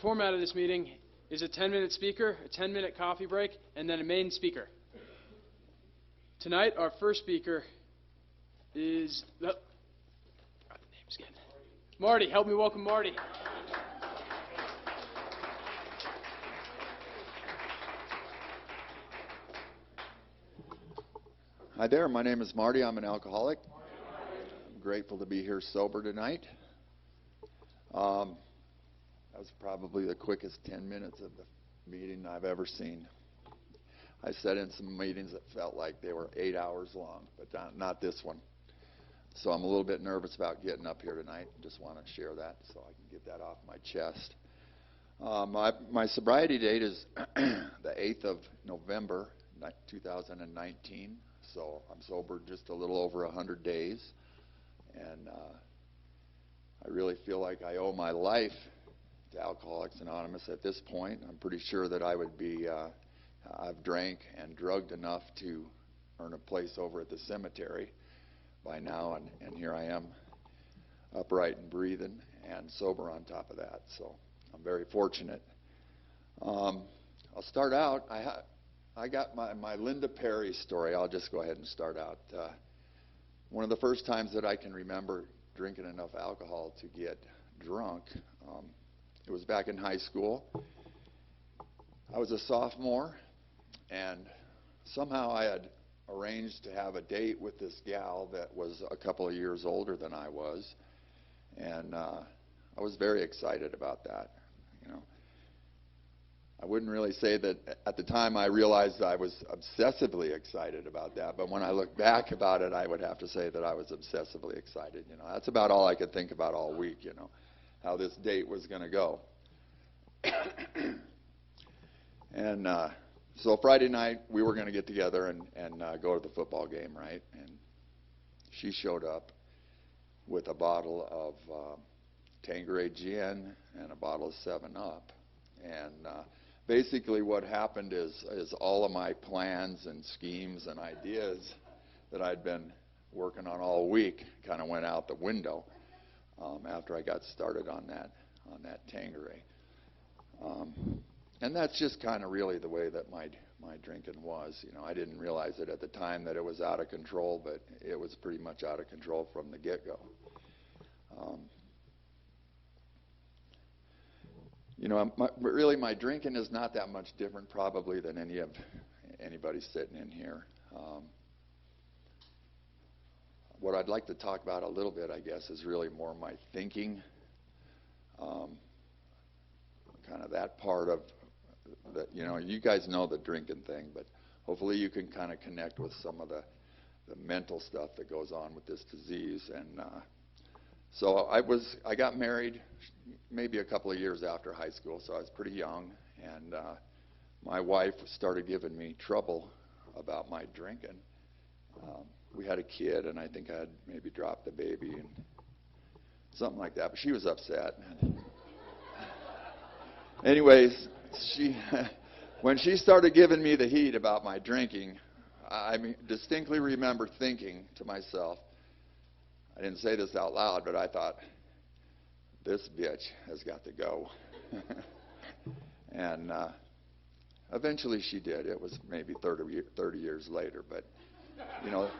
format of this meeting is a 10-minute speaker, a 10-minute coffee break, and then a main speaker. Tonight, our first speaker is... Oh, got the names again. Marty. Help me welcome Marty. Hi there, my name is Marty. I'm an alcoholic. I'm grateful to be here sober tonight. That was probably the quickest 10 minutes of the meeting I've ever seen. I sat in some meetings that felt like they were 8 hours long, but not this one. So I'm a little bit nervous about getting up here tonight. Just want to share that so I can get that off my chest. My sobriety date is the 8th of November, 2019. So I'm sober just a little over 100 days. And I really feel like I owe my life to Alcoholics Anonymous at this point. I'm pretty sure that I would be, I've drank and drugged enough to earn a place over at the cemetery by now, and here I am, upright and breathing and sober on top of that. So I'm very fortunate. I'll start out. I got my Linda Perry story. I'll just go ahead and start out. One of the first times that I can remember drinking enough alcohol to get drunk, it was back in high school. I was a sophomore, and somehow I had arranged to have a date with this gal that was a couple of years older than I was, and I was very excited about that. You know, I wouldn't really say that at the time I realized I was obsessively excited about that, but when I look back about it, I would have to say that I was obsessively excited. You know, that's about all I could think about all week, you know, how this date was going to go. And so Friday night, we were going to get together and go to the football game, right? And she showed up with a bottle of Tanqueray gin and a bottle of 7-Up. And basically what happened is all of my plans and schemes and ideas that I'd been working on all week kind of went out the window after I got started on that Tanqueray. And that's just kind of really the way that my drinking was. You know, I didn't realize it at the time that it was out of control, but it was pretty much out of control from the get-go. You know, really my drinking is not that much different probably than anybody sitting in here. What I'd like to talk about a little bit, I guess, is really more my thinking, kind of that part of that. You know, you guys know the drinking thing, but hopefully you can kind of connect with some of the mental stuff that goes on with this disease. And so I got married maybe a couple of years after high school, so I was pretty young, and my wife started giving me trouble about my drinking. We had a kid, and I think I had maybe dropped the baby and something like that, but she was upset. Anyways, when she started giving me the heat about my drinking, I distinctly remember thinking to myself, I didn't say this out loud, but I thought, this bitch has got to go. And eventually she did. It was maybe 30 years later, but, you know,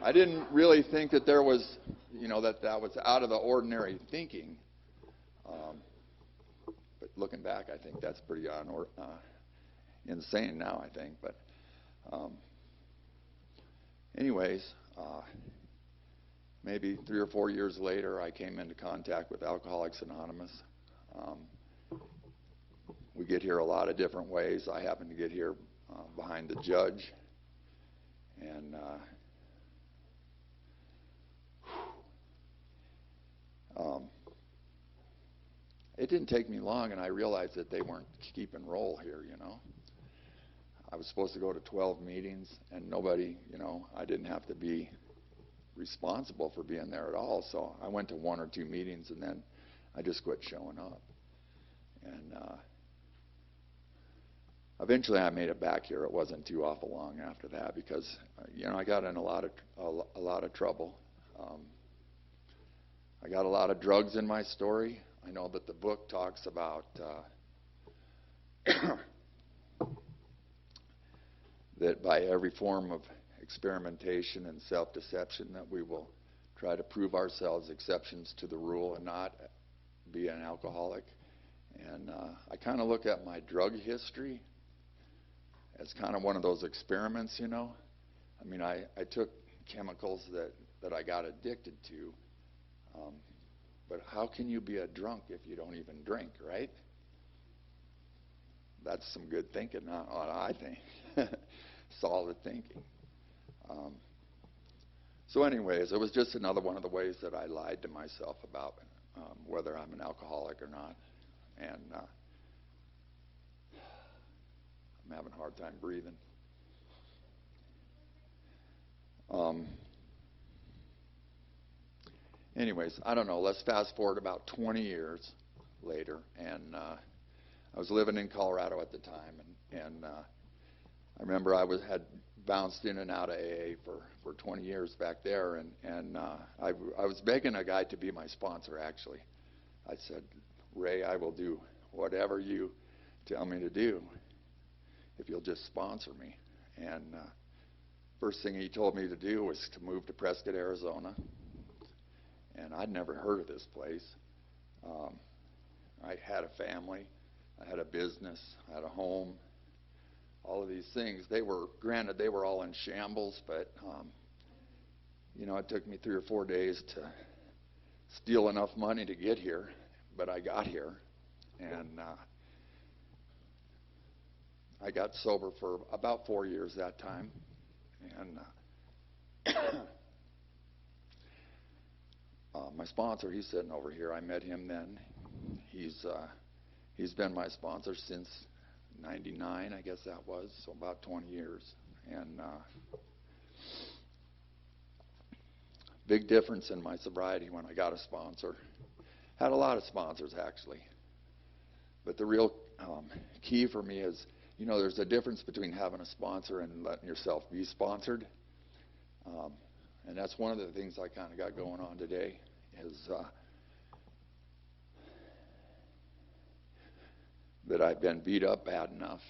I didn't really think that there was, you know, that was out of the ordinary thinking. But looking back, I think that's pretty insane now, I think. But anyways, maybe 3 or 4 years later, I came into contact with Alcoholics Anonymous. We get here a lot of different ways. I happen to get here behind the judge. And it didn't take me long, and I realized that they weren't keeping roll here, you know. I was supposed to go to 12 meetings, and nobody, you know, I didn't have to be responsible for being there at all. So I went to 1 or 2 meetings, and then I just quit showing up. And eventually I made it back here. It wasn't too awful long after that because, you know, I got in a lot of trouble. I got a lot of drugs in my story. I know that the book talks about that by every form of experimentation and self-deception that we will try to prove ourselves exceptions to the rule and not be an alcoholic. And I kind of look at my drug history as kind of one of those experiments, you know. I mean, I took chemicals that I got addicted to, but how can you be a drunk if you don't even drink, right? That's some good thinking, not what I think. Solid thinking. So anyways, it was just another one of the ways that I lied to myself about whether I'm an alcoholic or not. And I'm having a hard time breathing. Anyways, I don't know. Let's fast forward about 20 years later, and I was living in Colorado at the time, and I remember I had bounced in and out of AA for 20 years back there, and I was begging a guy to be my sponsor, actually. I said, Ray, I will do whatever you tell me to do if you'll just sponsor me. And first thing he told me to do was to move to Prescott, Arizona. And I'd never heard of this place. I had a family. I had a business. I had a home. All of these things. Granted, they were all in shambles, but, you know, it took me 3 or 4 days to steal enough money to get here. But I got here. And I got sober for about 4 years that time. And my sponsor, he's sitting over here. I met him then. He's been my sponsor since '99, I guess that was, so about 20 years. And big difference in my sobriety when I got a sponsor. Had a lot of sponsors, actually. But the real key for me is, you know, there's a difference between having a sponsor and letting yourself be sponsored. And that's one of the things I kind of got going on today is that I've been beat up bad enough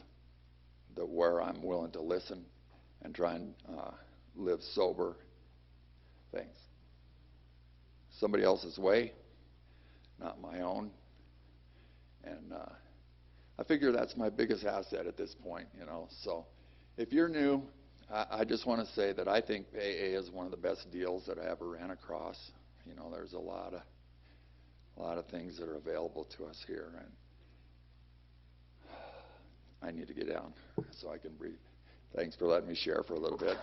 that where I'm willing to listen and try and live sober. Thanks. Somebody else's way, not my own. And I figure that's my biggest asset at this point, you know. So if you're new, I just want to say that I think AA is one of the best deals that I ever ran across. You know, there's a lot of things that are available to us here, and I need to get down so I can breathe. Thanks for letting me share for a little bit.